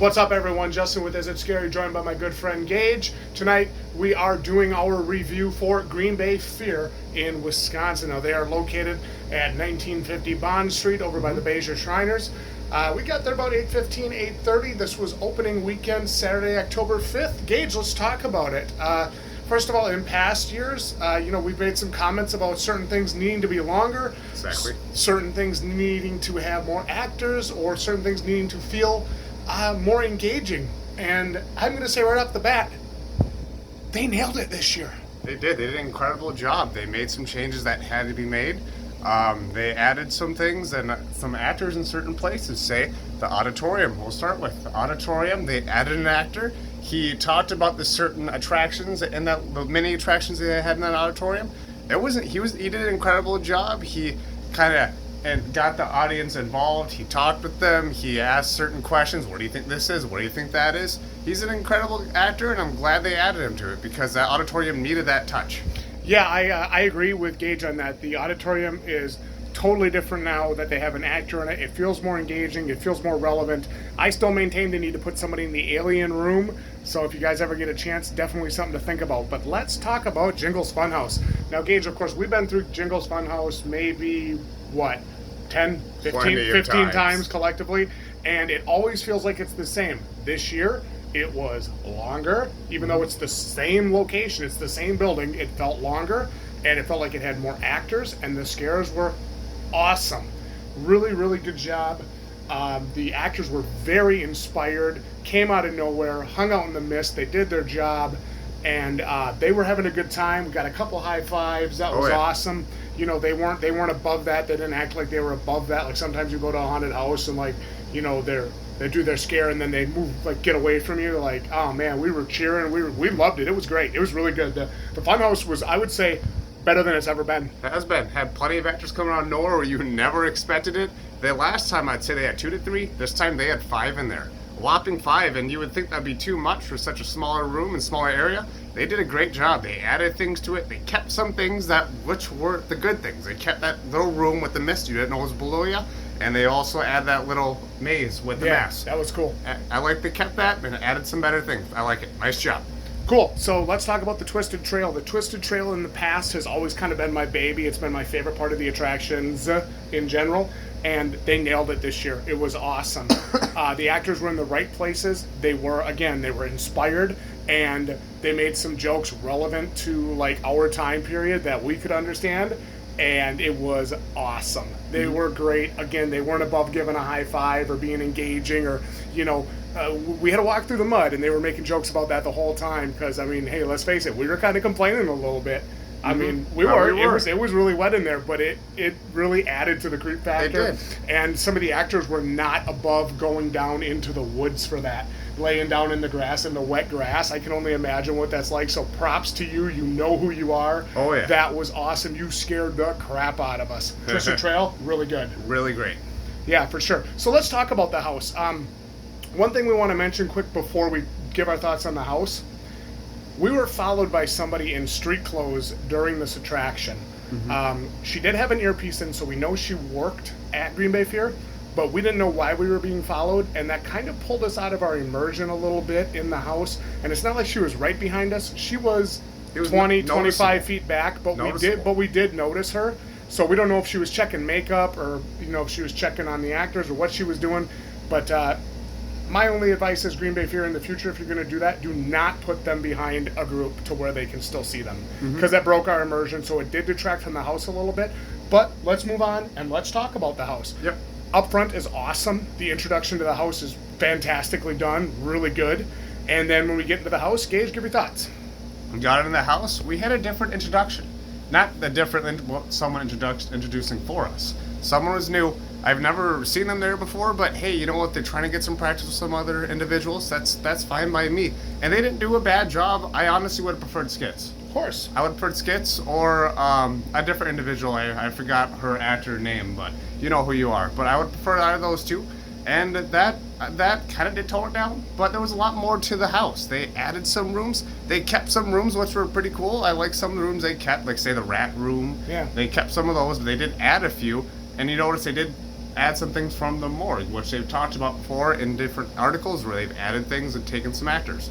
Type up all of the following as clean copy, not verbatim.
What's up, everyone? Justin with Is It Scary, joined by my good friend Gage. Tonight, we are doing our review for Green Bay Fear in Wisconsin. Now, they are located at 1950 Bond Street over by the Bezier Shriners. We got there about 8:15, 8:30. This was opening weekend, Saturday, October 5th. Gage, let's talk about it. First of all, in past years, we've made some comments about certain things needing to be longer. Exactly. Certain things needing to have more actors, or certain things needing to feel more engaging. And I'm going to say right off the bat, they nailed it this year. They did. They did an incredible job. They made some changes that had to be made. They added some things, and some actors in certain places. Say the auditorium. We'll start with the auditorium. They added an actor. He talked about the certain attractions and the many attractions they had in that auditorium. He did an incredible job. He kind of got the audience involved. He talked with them. He asked certain questions. What do you think this is? What do you think that is? He's an incredible actor, and I'm glad they added him to it because that auditorium needed that touch. Yeah, I agree with Gage on that. The auditorium is totally different now that they have an actor in it. It feels more engaging. It feels more relevant. I still maintain they need to put somebody in the alien room. So if you guys ever get a chance, definitely something to think about. But let's talk about Jingles Funhouse. Now, Gage, of course, we've been through Jingles Funhouse maybe, 10, 15 times collectively, and it always feels like it's the same. This year, it was longer, even though it's the same location, it's the same building, it felt longer, and it felt like it had more actors, and the scares were awesome. Really, really good job. The actors were very inspired, came out of nowhere, hung out in the mist, they did their job, and they were having a good time. We got a couple high fives. That was awesome. You know, they weren't above that. They didn't act like they were above that. Like sometimes you go to a haunted house and they do their scare and then they move, get away from you. Like, oh man, we were cheering. We loved it. It was great. It was really good. The Funhouse was, I would say, better than it's ever been. It has been. Had plenty of actors coming out of nowhere where you never expected it. The last time I'd say they had 2 to 3. This time they had 5 in there. A whopping 5, and you would think that'd be too much for such a smaller room and smaller area. They did a great job. They added things to it. They kept some things which were the good things. They kept that little room with the mist you didn't know was below you, and they also added that little maze with the mask. That was cool. I like they kept that and added some better things. I like it. Nice job. Cool. So let's talk about the Twisted Trail. The Twisted Trail in the past has always kind of been my baby. It's been my favorite part of the attractions in general, and they nailed it this year. It was awesome. The actors were in the right places. They were inspired, and they made some jokes relevant to our time period that we could understand, and it was awesome. They were great. Again, they weren't above giving a high five or being engaging or, we had to walk through the mud, and they were making jokes about that the whole time because, hey, let's face it, we were kind of complaining a little bit. We were. It was really wet in there, but it really added to the creep factor. It did. And some of the actors were not above going down into the woods for that, laying down in the grass, in the wet grass. I can only imagine what that's like. So props to you. You know who you are. Oh, yeah. That was awesome. You scared the crap out of us. Twisted Trail, really good. Really great. Yeah, for sure. So let's talk about the house. One thing we want to mention quick before we give our thoughts on the house. We were followed by somebody in street clothes during this attraction. She did have an earpiece in, so we know she worked at Green Bay Fear, but we didn't know why we were being followed, and that kind of pulled us out of our immersion a little bit in the house. And it's not like she was right behind us. She was 25 feet back, but we did notice her. So we don't know if she was checking makeup or if she was checking on the actors or what she was doing. But my only advice is Green Bay Fear in the future, if you're going to do that, do not put them behind a group to where they can still see them. Because that broke our immersion, so it did detract from the house a little bit. But let's move on and let's talk about the house. Yep. Up front is awesome. The introduction to the house is fantastically done, really good. And then when we get into the house, Gage, give your thoughts. We got in the house. We had a different introduction. Not the different someone introducing for us. Someone was new. I've never seen them there before, but hey, you know what? They're trying to get some practice with some other individuals. That's fine by me. And they didn't do a bad job. I honestly would have preferred skits. Of course. I would have preferred skits or a different individual. I forgot her actor name, but you know who you are. But I would prefer either of those two. And that kind of did tone it down, but there was a lot more to the house. They added some rooms. They kept some rooms, which were pretty cool. I like some of the rooms they kept, like say the rat room. Yeah. They kept some of those, but they did add a few. And you notice they did add some things from the morgue, which they've talked about before in different articles where they've added things and taken some actors.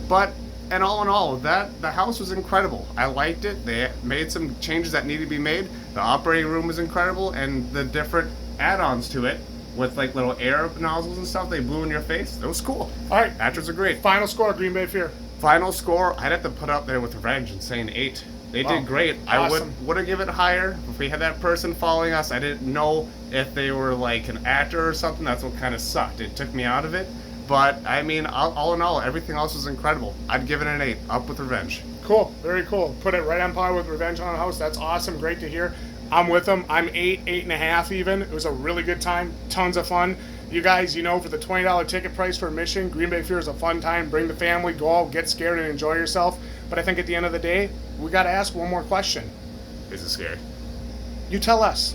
But and all in all, the house was incredible. I liked it. They made some changes that needed to be made. The operating room was incredible, and the different add-ons to it with like little air nozzles and stuff they blew in your face. It was cool. All right. Actors are great. Final score, Green Bay Fear. Final score, I'd have to put up there with Revenge and saying 8. They Wow. did great. Awesome. I would have given it higher if we had that person following us. I didn't know if they were like an actor or something. That's what kind of sucked. It took me out of it. But I mean, all in all, everything else was incredible. I'd give it an 8. Up with Revenge. Cool. Very cool. Put it right on par with Revenge on the House. That's awesome. Great to hear. I'm with them. I'm 8, 8.5 even. It was a really good time. Tons of fun. You guys, you know, for the $20 ticket price for admission, Green Bay Fear is a fun time. Bring the family, go out, get scared, and enjoy yourself. But I think at the end of the day, we got to ask one more question. Is it scary? You tell us.